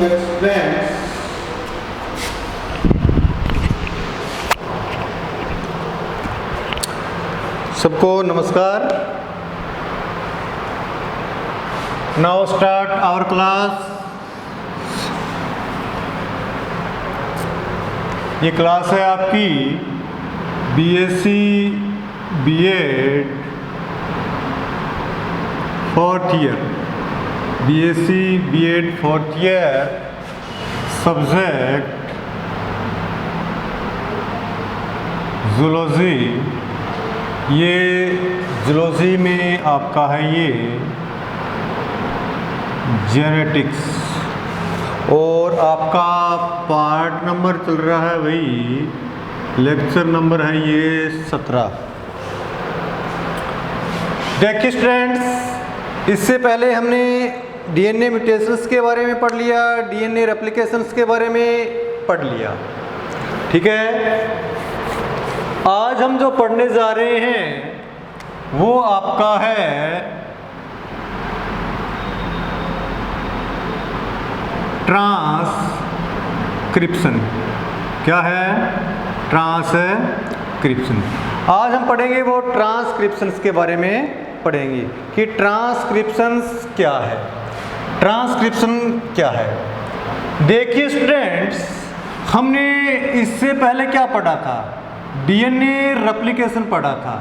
explain सबको नमस्कार। Now start our class. ये क्लास है आपकी BSc BEd 4th year, BSc BEd 4th year subject zoology. ये जूलॉजी में आपका है ये जेनेटिक्स, और आपका पार्ट नंबर चल रहा है भाई, लेक्चर नंबर है ये 17। देखिए स्टूडेंट्स, इससे पहले हमने डीएनए म्यूटेशंस के बारे में पढ़ लिया, डीएनए रेप्लिकेशंस के बारे में पढ़ लिया, ठीक है। आज हम जो पढ़ने जा रहे हैं वो आपका है ट्रांसक्रिप्शन। क्या है? ट्रांसक्रिप्शन। आज हम पढ़ेंगे वो ट्रांसक्रिप्शंस के बारे में पढ़ेंगे कि ट्रांसक्रिप्शंस क्या है, ट्रांसक्रिप्शन क्या है। देखिए स्टूडेंट्स, हमने इससे पहले क्या पढ़ा था? डीएनए रेप्लिकेशन पढ़ा था।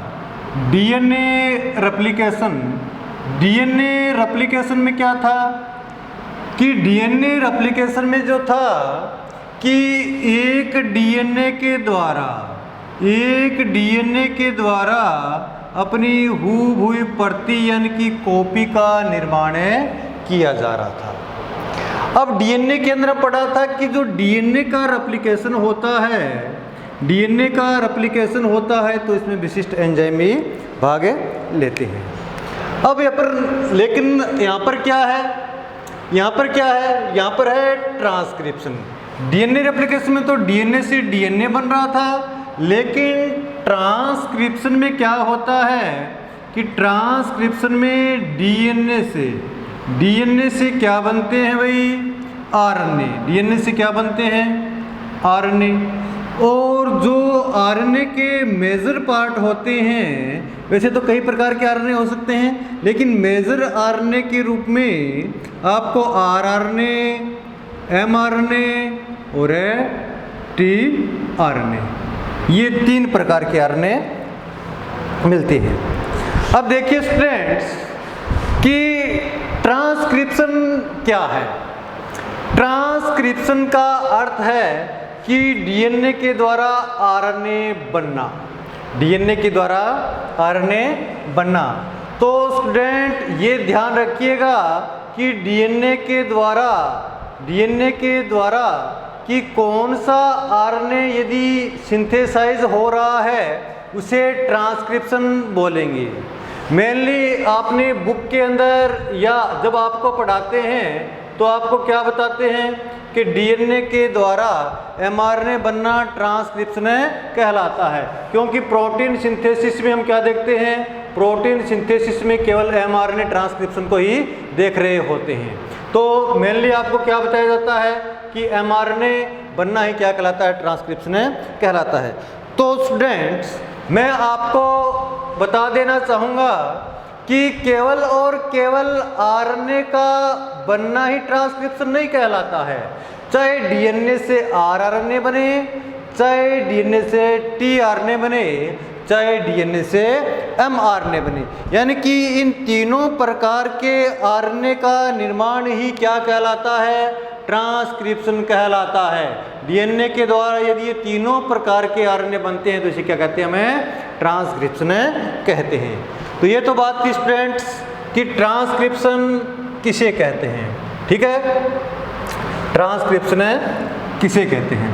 डीएनए रेप्लिकेशन में क्या था कि डीएनए रेप्लिकेशन में जो था कि एक डीएनए के द्वारा अपनी हूबहू प्रति यानी कि कॉपी का निर्माण किया जा रहा था। अब डीएनए के अंदर पढ़ा था कि जो डीएनए का रेप्लिकेशन होता है तो इसमें विशिष्ट एंजाइम भी भाग लेते हैं। अब लेकिन यहाँ पर क्या है? यहाँ पर है ट्रांसक्रिप्शन। डीएनए रेप्लिकेशन में तो डीएनए से डीएनए बन रहा था, लेकिन ट्रांसक्रिप्शन में क्या होता है कि ट्रांसक्रिप्शन में डीएनए से क्या बनते हैं भाई? आरएनए। डीएनए से क्या बनते हैं? आरएनए। और जो आरएनए के मेजर पार्ट होते हैं, वैसे तो कई प्रकार के आरएनए हो सकते हैं, लेकिन मेजर आरएनए के रूप में आपको आरआरएनए, एमआरएनए और टीआरएनए, ये 3 प्रकार के आरएनए मिलते हैं। अब देखिए स्टूडेंट्स कि ट्रांसक्रिप्शन क्या है। ट्रांसक्रिप्शन का अर्थ है कि डीएनए के द्वारा आरएनए बनना। तो स्टूडेंट ये ध्यान रखिएगा कि डीएनए के द्वारा कि कौन सा आरएनए यदि सिंथेसाइज हो रहा है उसे ट्रांसक्रिप्शन बोलेंगे। मेनली आपने बुक के अंदर या जब आपको पढ़ाते हैं तो आपको क्या बताते हैं कि डीएनए के द्वारा एमआरएनए बनना ट्रांसक्रिप्शन कहलाता है, क्योंकि प्रोटीन सिंथेसिस में हम क्या देखते हैं? प्रोटीन सिंथेसिस में केवल एमआरएनए ट्रांसक्रिप्शन को ही देख रहे होते हैं। तो मेनली आपको क्या बताया जाता है कि एमआरएनए बनना ही क्या कहलाता है? ट्रांसक्रिप्शन कहलाता है। तो स्टूडेंट्स, मैं आपको बता देना चाहूँगा कि केवल और केवल आरएनए का बनना ही ट्रांसक्रिप्शन नहीं कहलाता है। चाहे डीएनए से आरआरएनए बने, चाहे डीएनए से टीआरएनए बने, चाहे डीएनए से एमआरएनए बने, यानी कि इन तीनों प्रकार के आरएनए का निर्माण ही क्या कहलाता है? ट्रांसक्रिप्शन कहलाता है। डीएनए के द्वारा यदि ये तीनों प्रकार के आरएनए बनते हैं तो इसे क्या कहते हैं? हमें ट्रांसक्रिप्शन कहते हैं। तो ये तो बात थी स्टूडेंट्स कि ट्रांसक्रिप्शन किसे कहते हैं, ठीक है। ट्रांसक्रिप्शन किसे कहते हैं?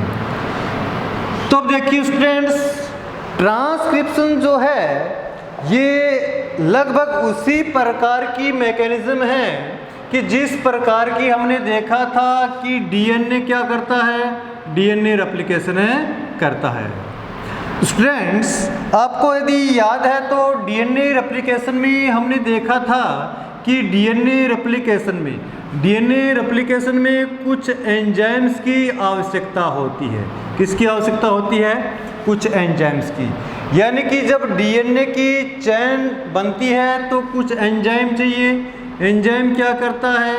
तो अब देखिए स्टूडेंट्स, ट्रांसक्रिप्शन जो है ये लगभग उसी प्रकार की मैकेनिज्म है कि जिस प्रकार की हमने देखा था कि डीएनए क्या करता है? डीएनए रेप्लिकेशन करता है। स्टूडेंट्स, आपको यदि याद है तो डीएनए रेप्लिकेशन में हमने देखा था कि डीएनए रेप्लिकेशन में डीएनए रेप्लिकेशन में कुछ एंजाइम्स की आवश्यकता होती है। किसकी आवश्यकता होती है? कुछ एंजाइम्स की। यानी कि जब डीएनए की चेन बनती है तो कुछ एंजाइम चाहिए। एंजाइम क्या करता है?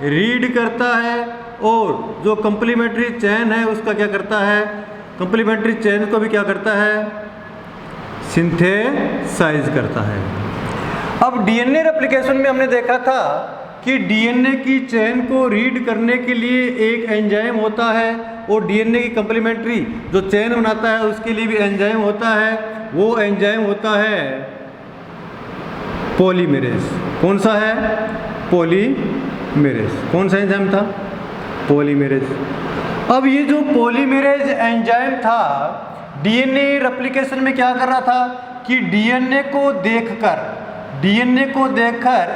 रीड करता है, और जो कंप्लीमेंट्री चेन है उसका क्या करता है? कंप्लीमेंट्री चेन को भी क्या करता है? सिंथेसाइज करता है। अब डीएनए रेप्लिकेशन में हमने देखा था कि डीएनए की चेन को रीड करने के लिए एक एंजाइम होता है, और डीएनए की कंप्लीमेंट्री जो चेन बनाता है उसके लिए भी एंजाइम होता है। वो एंजाइम होता है पॉलीमेरेज। कौन सा है? पॉलीमेरेज। कौन सा एंजाइम था? पॉलीमेरेज। अब ये जो पॉलीमेरेज एंजाइम था डीएनए रेप्लिकेशन में क्या कर रहा था कि डीएनए को देखकर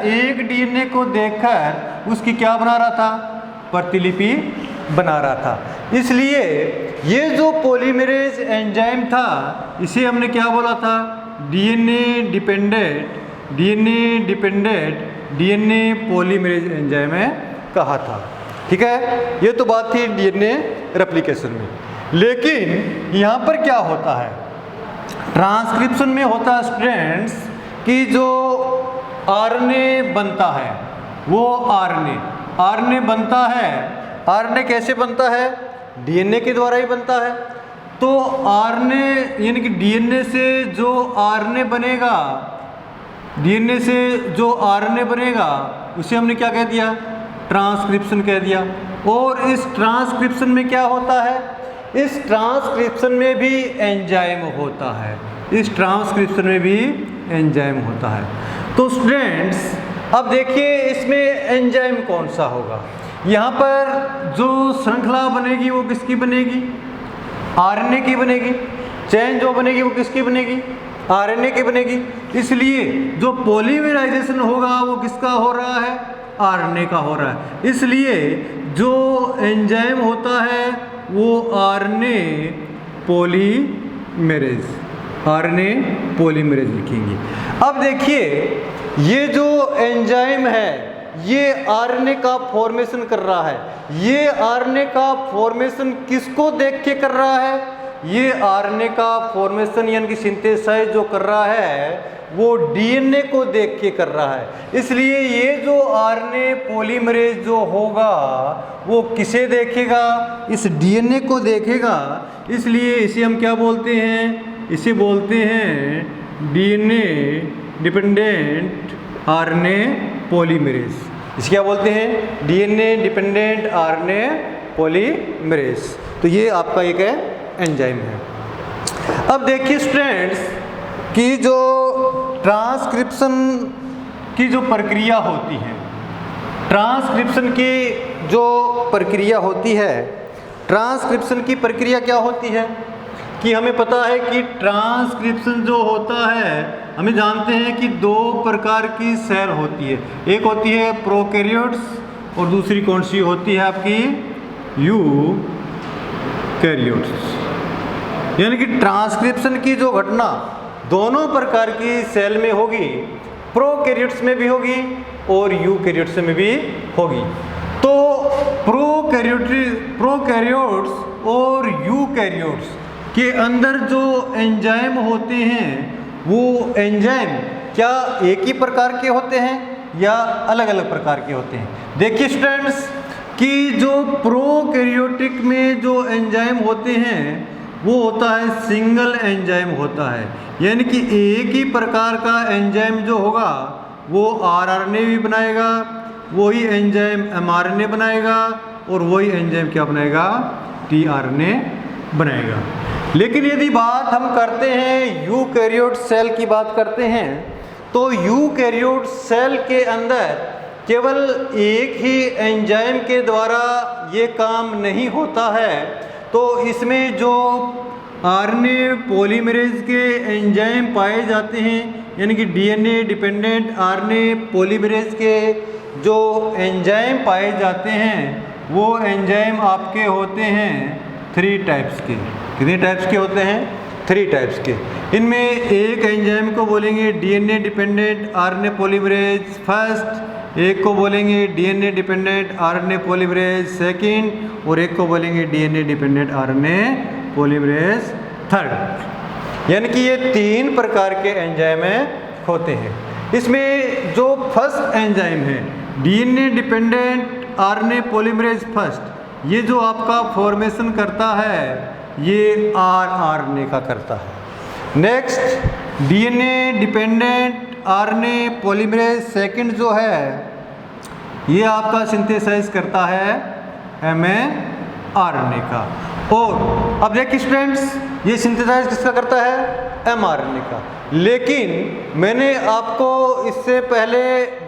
एक डीएनए को देखकर उसकी क्या बना रहा था? प्रतिलिपि बना रहा था। इसलिए ये जो पॉलीमेरेज एंजाइम था इसे हमने क्या बोला था? DNA dependent DNA polymerase enzyme है कहा था। ठीक है, ये तो बात थी डीएनए रेप्लिकेशन में। लेकिन यहाँ पर क्या होता है? ट्रांसक्रिप्शन में होता है स्टूडेंट्स कि जो आरएनए बनता है, वो आरएनए बनता है। आरएनए कैसे बनता है? डीएनए के द्वारा ही बनता है। तो आरएनए यानी कि डीएनए से जो आरएनए बनेगा उसे हमने क्या कह दिया? ट्रांसक्रिप्शन कह दिया। और इस ट्रांसक्रिप्शन में क्या होता है? इस ट्रांसक्रिप्शन में भी एंजाइम होता है। तो स्टूडेंट्स अब देखिए इसमें एंजाइम कौन सा होगा? यहाँ पर जो श्रृंखला बनेगी वो किसकी बनेगी? आरएनए की बनेगी। चेन जो बनेगी वो किसकी बनेगी? आरएनए की बनेगी। इसलिए जो पॉलीमराइजेशन होगा वो किसका हो रहा है? आरएनए का हो रहा है। इसलिए जो एंजाइम होता है वो आरएनए पॉलीमरेज लिखेंगे। अब देखिए ये जो एंजाइम है ये आरएनए का फॉर्मेशन कर रहा है। ये आरएनए का फॉर्मेशन किसको देख के कर रहा है? ये आरएनए का फॉर्मेशन यानी कि सिंथेसाइज जो कर रहा है वो डीएनए को देख के कर रहा है। इसलिए ये जो आरएनए पॉलीमरेज जो होगा वो किसे देखेगा? इस डीएनए को देखेगा। इसलिए इसे हम क्या बोलते हैं? इसे बोलते हैं डीएनए डिपेंडेंट आरएनए पॉलीमरेज। इसे क्या बोलते हैं? DNA dependent RNA polymerase. तो ये आपका एक एंजाइम है। अब देखिए स्टूडेंट्स कि जो ट्रांसक्रिप्शन की जो प्रक्रिया होती है, ट्रांसक्रिप्शन की प्रक्रिया क्या होती है कि हमें पता है कि ट्रांसक्रिप्शन जो होता है हमें जानते हैं कि दो प्रकार की सेल होती है। एक होती है प्रोकैरियोट्स और दूसरी कौन सी होती है आपकी? यूकैरियोट्स। यानी कि ट्रांसक्रिप्शन की जो घटना दोनों प्रकार की सेल में होगी, प्रोकैरियोट्स में भी होगी और यूकैरियोट्स में भी होगी। तो प्रोकैरियोट्स और यूकैरियोट्स के अंदर जो एंजाइम होते हैं वो एंजाइम क्या एक ही प्रकार के होते हैं या अलग अलग प्रकार के होते हैं? देखिए स्टूडेंट्स कि जो प्रोकैरियोटिक में जो एंजाइम होते हैं वो होता है सिंगल एंजाइम होता है। यानी कि एक ही प्रकार का एंजाइम जो होगा वो आरआरएनए भी बनाएगा, वही एंजाइम एमआरएनए बनाएगा और वही एंजाइम क्या बनाएगा? टीआरएनए बनाएगा। लेकिन यदि बात हम करते हैं यूकैरियोट सेल की बात करते हैं तो यूकैरियोट सेल के अंदर केवल एक ही एंजाइम के द्वारा ये काम नहीं होता है। तो इसमें जो आरएनए पॉलीमरेज के एंजाइम पाए जाते हैं यानी कि डीएनए डिपेंडेंट आरएनए पॉलीमरेज के जो एंजाइम पाए जाते हैं वो एंजाइम आपके होते हैं 3 टाइप्स के। कितने टाइप्स के होते हैं? 3 टाइप्स के। इनमें एक एंजाइम को बोलेंगे DNA dependent RNA polymerase first, एक को बोलेंगे DNA dependent RNA polymerase second, और एक को बोलेंगे DNA dependent RNA polymerase third. यानी कि ये 3 प्रकार के एंजाइम होते हैं। इसमें जो फर्स्ट एंजाइम है DNA dependent RNA polymerase first, ये जो आपका फॉर्मेशन करता है ये आरएनए का करता है। Next DNA dependent RNA polymerase second जो है ये आपका सिंथेसाइज करता है एमआरएनए का। और अब देखिए स्टूडेंट्स, ये सिंथेसाइज किसका करता है? एमआरएनए का। लेकिन मैंने आपको इससे पहले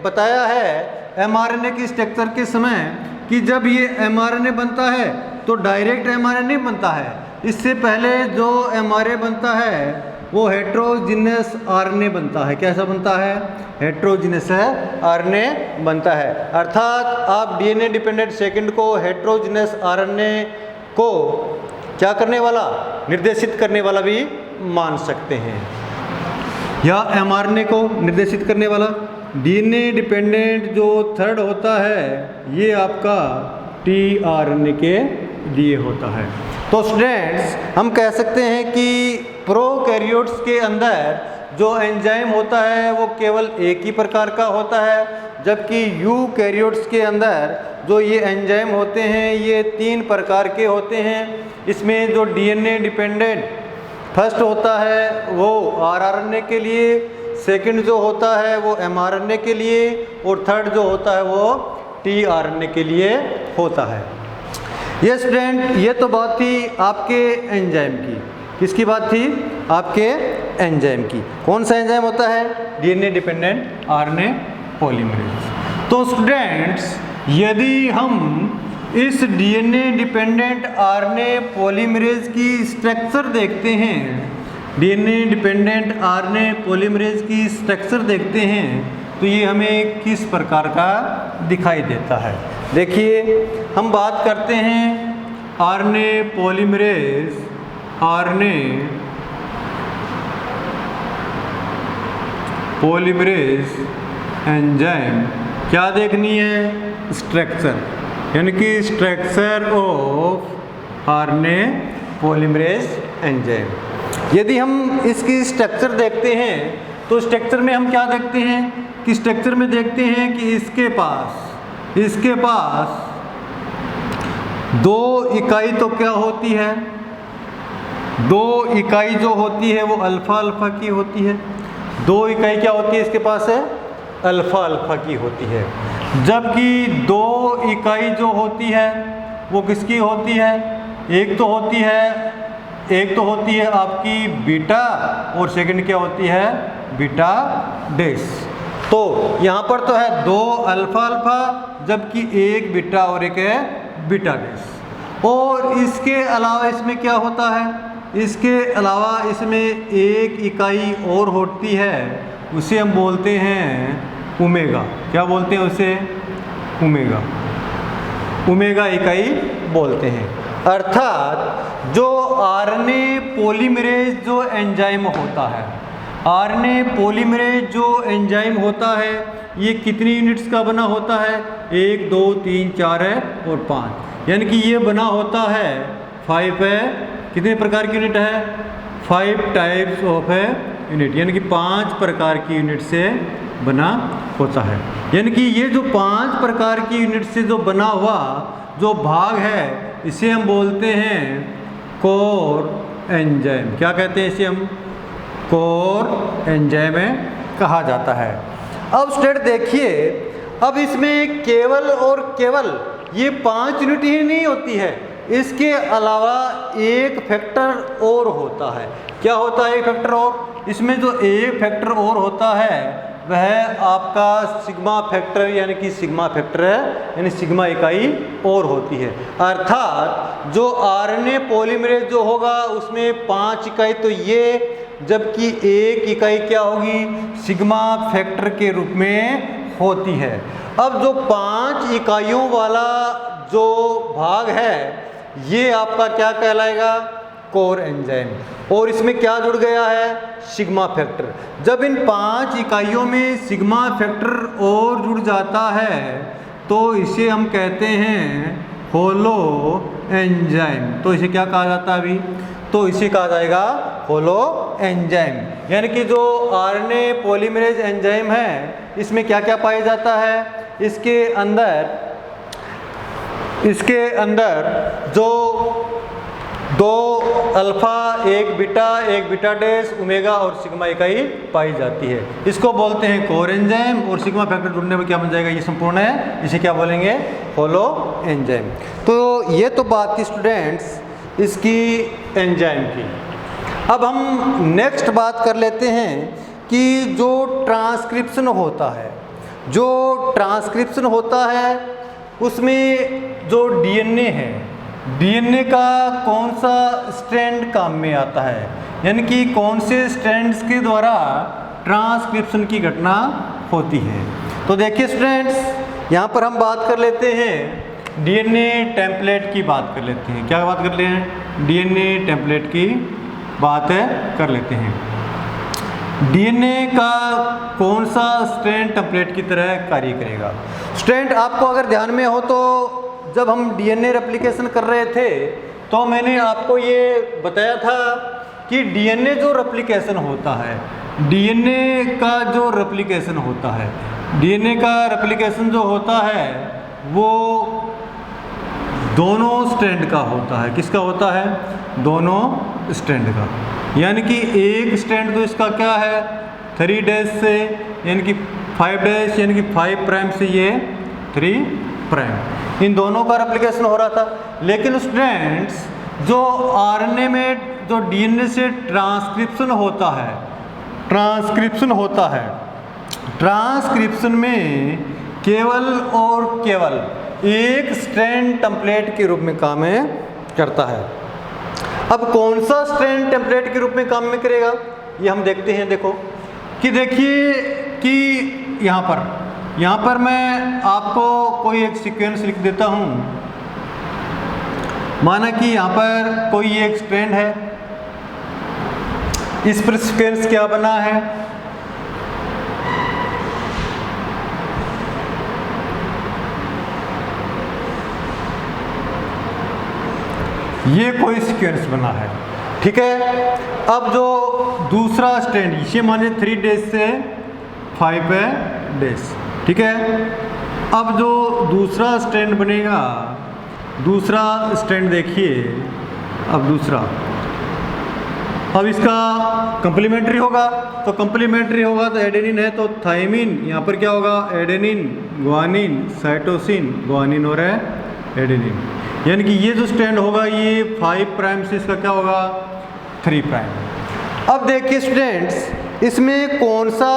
बताया है एमआरएनए की स्ट्रक्चर के समय कि जब ये एमआरएनए बनता है तो डायरेक्ट एमआरएनए नहीं बनता है। इससे पहले जो एमआरएनए बनता है वो हेट्रोजीनियस आरएनए बनता है। कैसा बनता है? हेट्रोजीनियस आरएनए बनता है। अर्थात आप डीएनए डिपेंडेंट सेकंड को हेट्रोजीनियस आरएनए को क्या करने वाला, निर्देशित करने वाला भी मान सकते हैं, या एमआरएनए को निर्देशित करने वाला। डीएनए डिपेंडेंट जो थर्ड होता है ये आपका टीआरएनए के लिए होता है। तो स्टूडेंट्स हम कह सकते हैं कि प्रोकैरियोट्स के अंदर जो एंजाइम होता है वो केवल एक ही प्रकार का होता है, जबकि यूकैरियोट्स के अंदर जो ये एंजाइम होते हैं ये 3 प्रकार के होते हैं। इसमें जो डीएनए डिपेंडेंट फर्स्ट होता है वो आरआरएनए के लिए, सेकंड जो होता है वो एमआरएनए के लिए, और थर्ड जो होता है वो टीआरएनए के लिए होता है। ये स्टूडेंट ये तो बात थी आपके एंजाइम की। किसकी बात थी? आपके एंजाइम की। कौन सा एंजाइम होता है? DNA dependent RNA polymerase. तो स्टूडेंट्स यदि हम इस डीएनए डिपेंडेंट आरएनए पॉलीमरेज की स्ट्रक्चर देखते हैं, डीएनए डिपेंडेंट आरएनए पॉलीमरेज की स्ट्रक्चर देखते हैं तो ये हमें किस प्रकार का दिखाई देता है? देखिए हम बात करते हैं RNA polymerase, RNA polymerase enzyme क्या देखनी है? स्ट्रक्चर, यानी कि structure of RNA polymerase enzyme. यदि हम इसकी स्ट्रक्चर देखते हैं तो स्ट्रक्चर में हम क्या देखते हैं कि स्ट्रक्चर में देखते हैं कि इसके पास 2 इकाई तो क्या होती है? 2 इकाई जो होती है वो अल्फा अल्फा की होती है। 2 इकाई क्या होती है इसके पास है? अल्फा अल्फा की होती है। जबकि 2 इकाई जो होती है वो किसकी होती है? एक तो होती है आपकी बीटा, और सेकंड क्या होती है? Beta dash. तो यहाँ पर तो है 2 अल्फा अल्फा, जबकि एक बीटा और एक है बीटा डैश। और इसके अलावा इसमें क्या होता है? इसके अलावा इसमें एक इकाई और होती है, उसे हम बोलते हैं ओमेगा। क्या बोलते हैं उसे? ओमेगा इकाई बोलते हैं। अर्थात जो आरएनए पॉलीमरेज जो एंजाइम होता है, आरएनए पॉलीमरेज जो एंजाइम होता है ये कितनी यूनिट्स का बना होता है? 1 2 3 4 है और 5, यानी कि ये बना होता है 5 है। कितने प्रकार की यूनिट है? 5 टाइप्स ऑफ है यूनिट, यानी कि 5 प्रकार की यूनिट से बना होता है। यानी कि ये जो 5 प्रकार की यूनिट से जो बना हुआ जो भाग है इसे हम बोलते हैं कोर एंजाइम। क्या कहते हैं इसे? हम कोर एंजाइम कहा जाता है। अब स्टेट देखिए, अब इसमें केवल और केवल ये 5 यूनिट ही नहीं होती है, इसके अलावा एक फैक्टर और होता है। क्या होता है एक फैक्टर और? इसमें जो एक फैक्टर और होता है वह आपका सिग्मा फैक्टर, यानी कि सिग्मा फैक्टर है, यानी सिग्मा इकाई और होती है। अर्थात जो आरएनए पॉलीमरेज जो होगा उसमें 5 इकाई तो ये, जबकि एक इकाई क्या होगी? सिग्मा फैक्टर के रूप में होती है। अब जो 5 इकाइयों वाला जो भाग है ये आपका क्या कहलाएगा? कोर एंजाइम, और इसमें क्या जुड़ गया है, सिग्मा फैक्टर। जब इन 5 इकाइयों में सिग्मा फैक्टर और जुड़ जाता है तो इसे हम कहते हैं होलो एंजाइम। तो इसे क्या कहा जाता है अभी, तो इसे कहा जाएगा होलो एंजाइम। यानी कि जो आरएनए पॉलीमरेज एंजाइम है इसमें क्या क्या पाया जाता है, इसके अंदर जो 2 अल्फा, 1 बीटा डैश, ओमेगा और सिग्मा इकाई पाई जाती है। इसको बोलते हैं कोर एंजाइम, और सिग्मा फैक्टर जुड़ने में क्या बन जाएगा, ये संपूर्ण है, इसे क्या बोलेंगे, होलो एंजाइम। तो ये तो बात थी स्टूडेंट्स इसकी एंजाइम की। अब हम नेक्स्ट बात कर लेते हैं कि जो ट्रांसक्रिप्शन होता है उसमें जो डीएनए है, डीएनए का कौन सा स्ट्रैंड काम में आता है, यानी कि कौन से स्ट्रैंड्स के द्वारा ट्रांसक्रिप्शन की घटना होती है। तो देखिए स्टूडेंट्स, यहाँ पर हम बात कर लेते हैं डीएनए टेम्पलेट की बात कर लेते हैं। क्या बात कर लेते हैं, डीएनए टेम्पलेट की बात कर लेते हैं। डीएनए का कौन सा स्ट्रैंड टेम्पलेट की तरह कार्य करेगा। स्टूडेंट आपको अगर ध्यान में हो तो जब हम डीएनए रेप्लिकेशन कर रहे थे तो मैंने आपको ये बताया था कि डीएनए जो रेप्लिकेशन होता है, डीएनए का जो रेप्लिकेशन होता है, डीएनए का रेप्लिकेशन जो होता है वो दोनों स्ट्रैंड का होता है। किसका होता है, दोनों स्ट्रैंड का। यानी कि एक स्ट्रैंड तो इसका क्या है 3 डैश से, यानी कि 5 डैश, यानी कि 5 प्राइम से ये 3 प्राइम, इन दोनों का रेप्लिकेशन हो रहा था। लेकिन स्टूडेंट्स जो आरएनए में जो डीएनए से ट्रांसक्रिप्शन में केवल और केवल एक स्ट्रैंड टेम्पलेट के रूप में काम करता है। अब कौन सा स्ट्रैंड टेम्पलेट के रूप में काम में करेगा ये हम देखते हैं। देखो कि देखिए कि यहाँ पर मैं आपको कोई एक सीक्वेंस लिख देता हूँ। माना कि यहाँ पर कोई एक स्ट्रैंड है, इस पर सीक्वेंस क्या बना है, ये कोई सीक्वेंस बना है, ठीक है। अब जो दूसरा स्ट्रैंड, इसे मानिए 3 डैश से 5 डैश, ठीक है। अब जो दूसरा स्ट्रैंड बनेगा, दूसरा स्ट्रैंड देखिए, अब इसका कंप्लीमेंट्री होगा, तो कंप्लीमेंट्री होगा तो एडेनिन है तो थाइमिन, यहाँ पर क्या होगा एडेनिन, ग्वानिन, साइटोसिन, ग्वानिन और एडेनिन। यानी कि ये जो स्ट्रैंड होगा ये 5 प्राइम से इसका क्या होगा 3 प्राइम। अब देखिए स्टूडेंट्स, इसमें कौन सा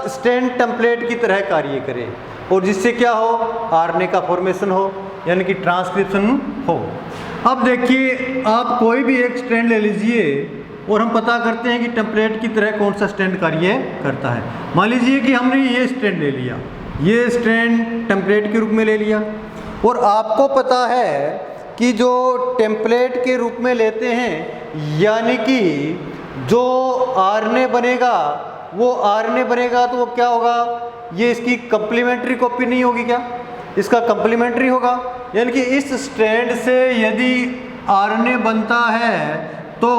स्ट्रैंड टेम्पलेट की तरह कार्य करे और जिससे क्या हो आरएनए का फॉर्मेशन हो, यानी कि ट्रांसक्रिप्शन हो। अब देखिए आप कोई भी एक स्ट्रैंड ले लीजिए और हम पता करते हैं कि टेम्पलेट की तरह कौन सा स्ट्रैंड कार्य करता है। मान लीजिए कि हमने ये स्ट्रैंड ले लिया, ये स्ट्रैंड टेम्पलेट के रूप में ले लिया, और आपको पता है कि जो टेम्पलेट के रूप में लेते हैं, यानी कि जो आरएनए बनेगा वो आरएनए बनेगा तो वो क्या होगा, ये इसकी कंप्लीमेंट्री कॉपी नहीं होगी क्या, इसका कंप्लीमेंट्री होगा। यानी कि इस स्ट्रैंड से यदि आरएनए बनता है तो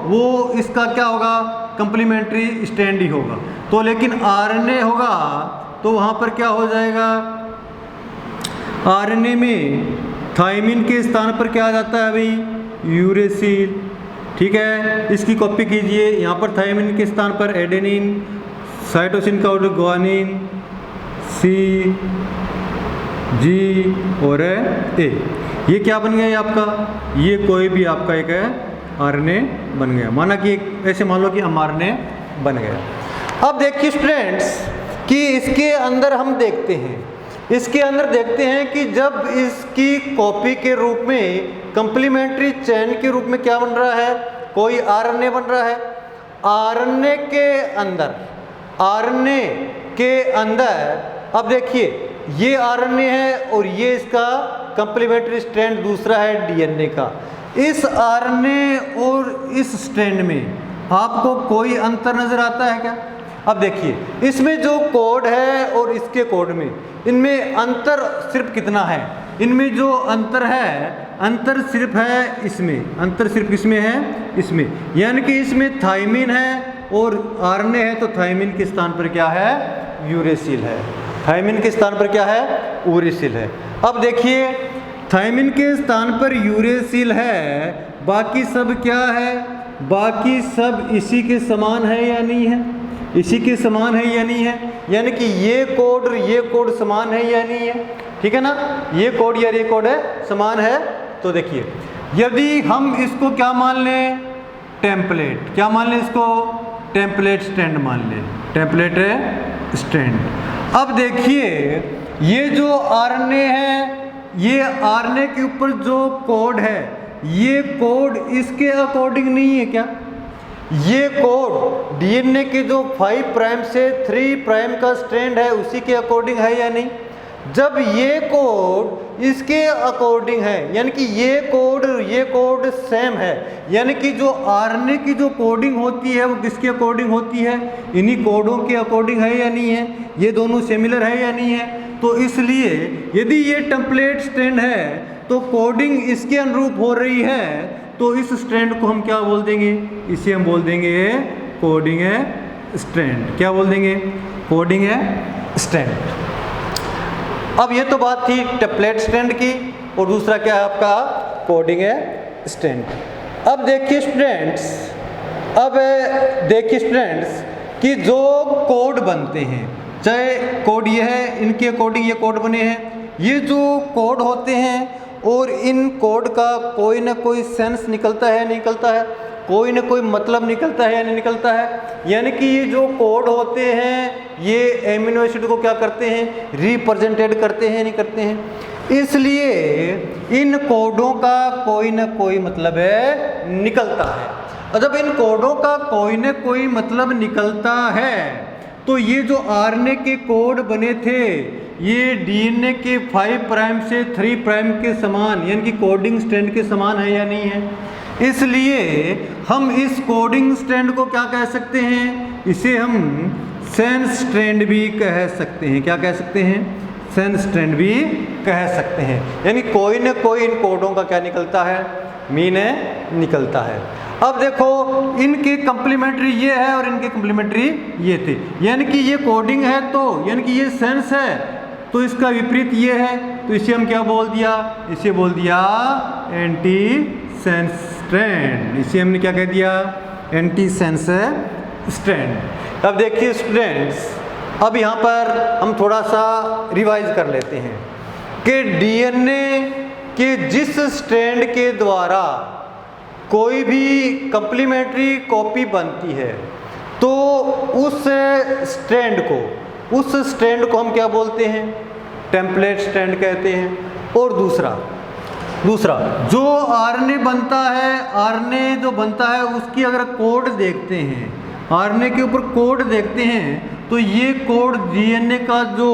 वो इसका क्या होगा कंप्लीमेंट्री स्ट्रैंड ही होगा। तो लेकिन आरएनए होगा तो वहाँ पर क्या हो जाएगा, आरएनए में थाइमिन के स्थान पर क्या आ जाता है अभी यूरेसिल, ठीक है। इसकी कॉपी कीजिए, यहाँ पर थाइमिन के स्थान पर एडेनिन, साइटोसिन का ऑर्डर ग्वानिन, सी, जी और ए। ये क्या बन गया आपका, ये कोई भी आपका एक आरएनए बन गया। माना कि ऐसे मान लो कि mRNA बन गया। अब देखिए स्टूडेंट्स कि इसके अंदर हम देखते हैं, इसके अंदर देखते हैं कि जब इसकी कॉपी के रूप में कंप्लीमेंट्री चेन के रूप में क्या बन रहा है, कोई आरएनए बन रहा है। आरएनए के अंदर अब देखिए ये आरएनए है और ये इसका कंप्लीमेंट्री स्ट्रैंड दूसरा है डीएनए का। इस आरएनए और इस स्ट्रैंड में आपको कोई अंतर नजर आता है क्या? अब देखिए, इसमें जो कोड है और इसके कोड में, इनमें अंतर सिर्फ कितना है? इनमें जो अंतर है, अंतर सिर्फ है इसमें, अंतर सिर्फ किसमें है? इसमें, यानी कि इसमें थाइमिन है और आरएनए है, तो थाइमिन के स्थान पर क्या है? यूरेसिल है। थाइमिन के स्थान पर क्या है? यूरेसिल है। अब देखिए, थाइमिन के स्थान पर यूरेसिल है, बाकी सब क्या है? बाकी सब इसी के समान है या नहीं है? इसी के समान है या नहीं है? यानी कि ये कोड और ये कोड समान है या नहीं है? ठीक है ना, ये कोड या ये कोड है, समान है। तो देखिए, यदि हम इसको क्या मान लें? टेम्पलेट। क्या मान लें इसको? टेम्पलेट स्ट्रैंड मान लें, टेम्पलेट स्ट्रैंड। अब देखिए, ये जो आरएनए है, ये आरएनए के ऊपर जो कोड है, ये कोड इसके अकॉर्डिंग नहीं है क्या? ये कोड डीएनए के जो 5 प्राइम से 3 प्राइम का स्ट्रैंड है, उसी के अकॉर्डिंग है या नहीं? जब ये कोड इसके अकॉर्डिंग है, यानी कि ये कोड सेम है, यानी कि जो आरएनए की जो कोडिंग होती है वो किसके अकॉर्डिंग होती है? इन्हीं कोडों के अकॉर्डिंग है या नहीं है? ये दोनों सिमिलर है या नहीं है? तो इसलिए यदि ये टेम्पलेट स्ट्रैंड है तो कोडिंग इसके अनुरूप हो रही है, तो इस स्ट्रैंड को हम क्या बोल देंगे? इसे हम बोल देंगे कोडिंग है स्ट्रैंड। क्या बोल देंगे? कोडिंग है स्ट्रैंड। अब ये तो बात थी टेम्पलेट स्ट्रैंड की, और दूसरा क्या है आपका? कोडिंग है स्ट्रैंड। अब देखिए स्टूडेंट्स, कि जो कोड बनते हैं, चाहे कोड ये है, इनके अकॉर्डिंग ये कोड बने हैं, ये जो कोड होते हैं और इन कोड का कोई ना कोई सेंस निकलता है, निकलता है, कोई ना कोई मतलब निकलता है या नहीं निकलता है। यानी कि ये जो कोड होते हैं, ये एमिनो एसिड को क्या करते हैं? रिप्रेजेंटेड करते हैं, नहीं करते हैं। इसलिए इन कोडों का कोई ना कोई मतलब है, निकलता है। और जब इन कोडों का कोई ना कोई मतलब निकलता है, तो ये जो आरएनए के कोड बने थे, ये डीएनए के 5 प्राइम से 3 प्राइम के समान, यानी कि कोडिंग स्ट्रैंड के समान है या नहीं है? इसलिए हम इस कोडिंग स्ट्रैंड को क्या कह सकते हैं? इसे हम सेंस स्ट्रैंड भी कह सकते हैं। क्या कह सकते हैं? सेंस स्ट्रैंड भी कह सकते हैं। यानी कोई न कोई इन कोडों का क्या निकलता है? मीन है, निकलता है। अब देखो, इनके कंप्लीमेंट्री ये है और इनके कंप्लीमेंट्री ये थे, यानी कि ये कोडिंग है, तो यानी कि ये सेंस है, तो इसका विपरीत ये है, तो इसे हम क्या बोल दिया? इसे बोल दिया एंटी सेंस स्ट्रैंड। इसे हमने क्या कह दिया? Anti sense strand. अब देखिए स्टूडेंट्स, अब यहाँ पर हम थोड़ा सा रिवाइज कर लेते हैं कि डीएनए के जिस स्ट्रैंड के द्वारा कोई भी कंप्लीमेंट्री कॉपी बनती है, तो उस स्ट्रैंड को हम क्या बोलते हैं? टेम्पलेट स्ट्रैंड कहते हैं। और दूसरा जो आरएनए बनता है, आरएनए जो बनता है उसकी अगर कोड देखते हैं, आरएनए के ऊपर कोड देखते हैं, तो ये कोड डीएनए का जो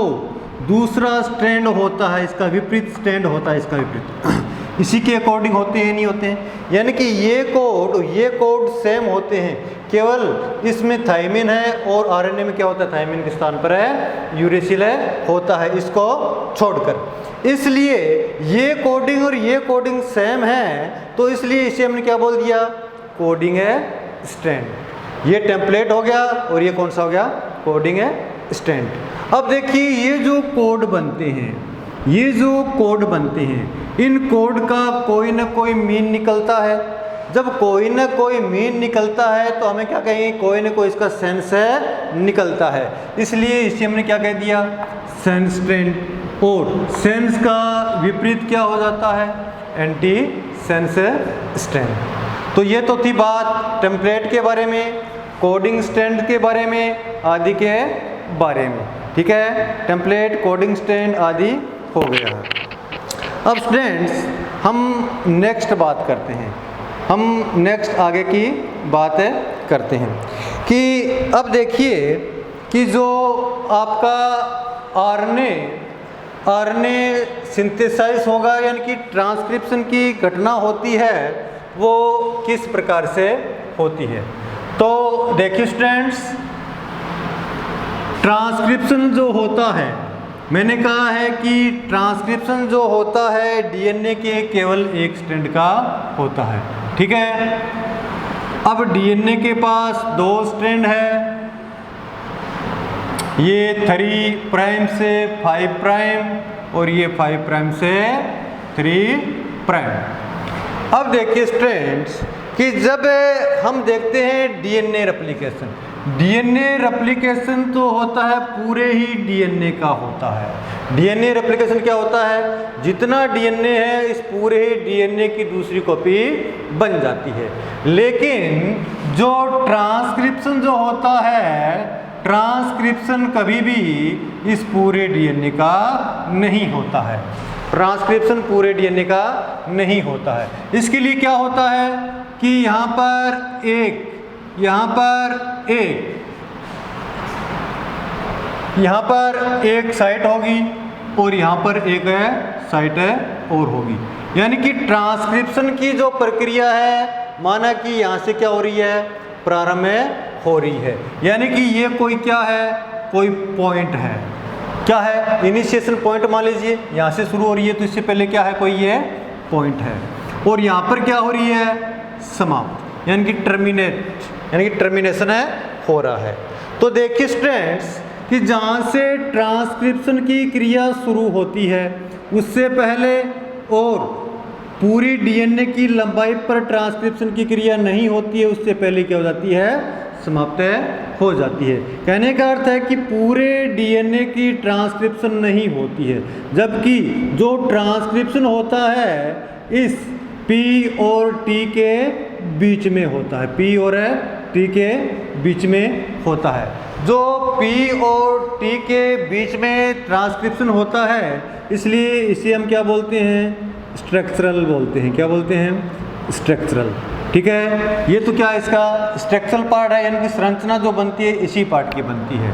दूसरा स्ट्रैंड होता है, इसका विपरीत स्ट्रैंड होता है, इसका विपरीत इसी के अकॉर्डिंग होते हैं, नहीं होते हैं? यानी कि ये कोड सेम होते हैं, केवल इसमें थाइमिन है और आरएनए में क्या होता है? थाइमिन के स्थान पर है यूरेसिल है, होता है, इसको छोड़कर। इसलिए ये कोडिंग और ये कोडिंग सेम है, तो इसलिए इसे हमने क्या बोल दिया? कोडिंग है स्ट्रैंड। ये टेम्पलेट हो गया और ये कौन सा हो गया? कोडिंग है स्ट्रैंड। अब देखिए, ये जो कोड बनते हैं, इन कोड का कोई ना कोई मीन निकलता है। जब कोई ना कोई मीन निकलता है, तो हमें क्या कहेंगे? कोई ना कोई इसका सेंस है, निकलता है। इसलिए इसे हमने क्या कह दिया? Sense strand. और सेंस का विपरीत क्या हो जाता है? Anti sense strand. तो ये तो थी बात टेम्पलेट के बारे में, कोडिंग स्ट्रैंड के बारे में, आदि के बारे में। ठीक है, टेम्पलेट, कोडिंग स्ट्रैंड आदि हो गया है। अब स्टूडेंट्स, हम नेक्स्ट बात करते हैं, हम नेक्स्ट आगे की बातें करते हैं कि अब देखिए कि जो आपका आरएनए सिंथेसाइज होगा यानी कि ट्रांसक्रिप्शन की घटना होती है वो किस प्रकार से होती है। तो देखिए स्टूडेंट्स, ट्रांसक्रिप्शन जो होता है, मैंने कहा है कि ट्रांसक्रिप्शन जो होता है डीएनए के केवल एक स्ट्रैंड का होता है, ठीक है। अब डीएनए के पास 2 स्ट्रैंड है, ये 3 प्राइम से 5 प्राइम और ये 5 प्राइम से 3 प्राइम। अब देखिए स्टूडेंट्स कि जब हम देखते हैं डीएनए रेप्लिकेशन, डीएनए रेप्लिकेशन तो होता है पूरे ही डीएनए का होता है। डीएनए रेप्लिकेशन क्या होता है, जितना डीएनए है इस पूरे ही डीएनए की दूसरी कॉपी बन जाती है। लेकिन जो ट्रांसक्रिप्शन जो होता है, ट्रांसक्रिप्शन कभी भी इस पूरे डीएनए का नहीं होता है। ट्रांसक्रिप्शन पूरे डीएनए का नहीं होता है। इसके लिए क्या होता है कि यहाँ पर एक, यहाँ पर एक साइट होगी और यहाँ पर एक साइट और होगी। यानी कि ट्रांसक्रिप्शन की जो प्रक्रिया है, माना कि यहाँ से क्या हो रही है, प्रारंभ में हो रही है। यानी कि ये कोई क्या है, कोई पॉइंट है, क्या है, इनिशिएशन पॉइंट मान लीजिए, यहाँ से शुरू हो रही है तो इससे पहले क्या है, कोई ये पॉइंट है। और यहाँ पर क्या हो रही है, समाप्त, यानी कि टर्मिनेट, यानी कि टर्मिनेशन है, हो रहा है। तो देखिए स्टूडेंट्स कि जहाँ से ट्रांसक्रिप्शन की क्रिया शुरू होती है उससे पहले और पूरी डीएनए की लंबाई पर ट्रांसक्रिप्शन की क्रिया नहीं होती है, उससे पहले क्या हो जाती है, समाप्त हो जाती है। कहने का अर्थ है कि पूरे डीएनए की ट्रांसक्रिप्शन नहीं होती है, जबकि जो ट्रांसक्रिप्शन होता है इस P और T के बीच में होता है, P और T के बीच में होता है। जो P और T के बीच में ट्रांसक्रिप्शन होता है इसलिए इसे हम क्या बोलते हैं, स्ट्रक्चरल बोलते हैं। क्या बोलते हैं, स्ट्रक्चरल, ठीक है। ये तो क्या है, इसका स्ट्रक्चरल पार्ट है, यानी कि संरचना जो बनती है इसी पार्ट की बनती है।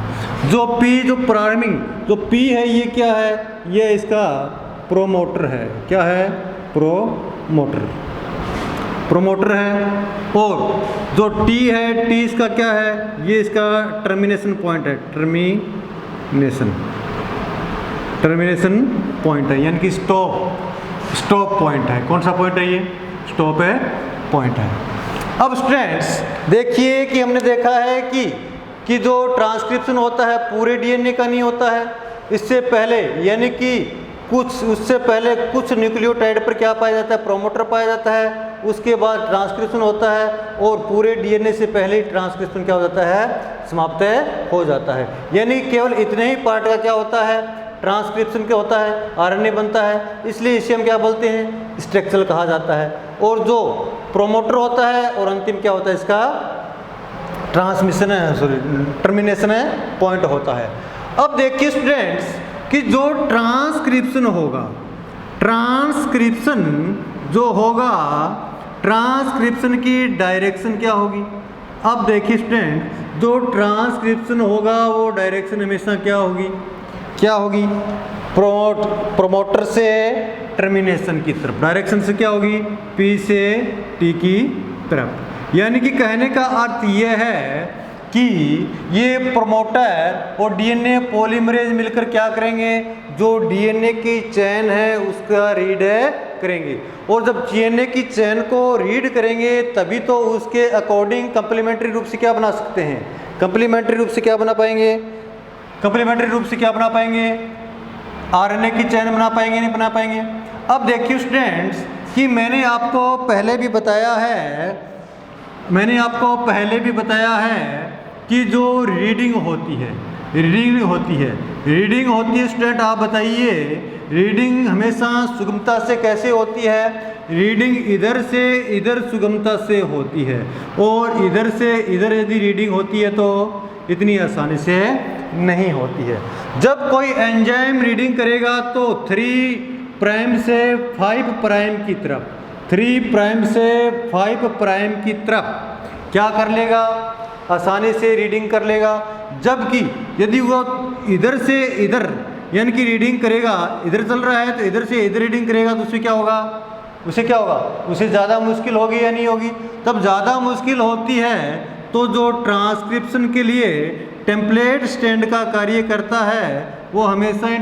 जो P, जो प्रारंभिक जो P है, ये क्या है, ये इसका प्रोमोटर है। क्या है, प्रोमोटर है। और जो T है, T इसका क्या है, ये इसका टर्मिनेशन पॉइंट है, टर्मिनेशन पॉइंट है, यानी कि स्टॉप पॉइंट है। कौन सा पॉइंट है, ये स्टॉप है पॉइंट है। अब स्टूडेंट्स देखिए कि हमने देखा है कि जो ट्रांसक्रिप्शन होता है पूरे डीएनए का नहीं होता है, इससे पहले यानी कि उससे पहले कुछ न्यूक्लियोटाइड पर क्या पाया जाता है, प्रोमोटर पाया जाता है। उसके बाद ट्रांसक्रिप्शन होता है और पूरे डीएनए से पहले ही ट्रांसक्रिप्शन क्या हो जाता है, समाप्त हो जाता है। यानी केवल इतने ही पार्ट का क्या होता है, ट्रांसक्रिप्शन क्या होता है, आरएनए बनता है। इसलिए इसे हम क्या बोलते हैं, स्ट्रक्चरल कहा जाता है। और जो प्रोमोटर होता है और अंतिम क्या होता है, इसका टर्मिनेशन पॉइंट होता है। अब देखिए स्टूडेंट्स कि जो ट्रांसक्रिप्शन होगा, ट्रांसक्रिप्शन जो होगा, ट्रांसक्रिप्शन की डायरेक्शन क्या होगी। अब देखिए स्टूडेंट, जो ट्रांसक्रिप्शन होगा वो डायरेक्शन हमेशा क्या होगी, प्रोमोटर से टर्मिनेशन की तरफ, डायरेक्शन से क्या होगी, P से T की तरफ। यानी कि कहने का अर्थ यह है कि ये प्रोमोटर और डीएनए पॉलीमरेज मिलकर क्या करेंगे, जो डीएनए की चेन है उसका रीड करेंगे। और जब डीएनए की चेन को रीड करेंगे तभी तो उसके अकॉर्डिंग कंप्लीमेंट्री रूप से क्या बना सकते हैं, कंप्लीमेंट्री रूप से क्या बना पाएंगे, कंप्लीमेंट्री रूप से क्या बना पाएंगे, आरएनए की चेन बना पाएंगे, नहीं बना पाएंगे। अब देखिए स्टूडेंट्स कि मैंने आपको पहले भी बताया है कि जो रीडिंग होती है स्टूडेंट, आप बताइए रीडिंग हमेशा सुगमता से कैसे होती है, रीडिंग इधर से इधर सुगमता से होती है, और इधर से इधर यदि रीडिंग होती है तो इतनी आसानी से नहीं होती है। जब कोई एंजाइम रीडिंग करेगा तो 3 प्राइम से 5 प्राइम की तरफ, 3 प्राइम से 5 प्राइम की तरफ क्या कर लेगा, आसानी से रीडिंग कर लेगा। जबकि यदि वो इधर से इधर यानी कि रीडिंग करेगा, इधर चल रहा है तो इधर से इधर रीडिंग करेगा तो उससे क्या होगा, उसे ज़्यादा मुश्किल होगी या नहीं होगी। तब ज़्यादा मुश्किल होती है तो जो ट्रांसक्रिप्शन के लिए टेम्पलेट स्टैंड का कार्य करता है वो हमेशा ही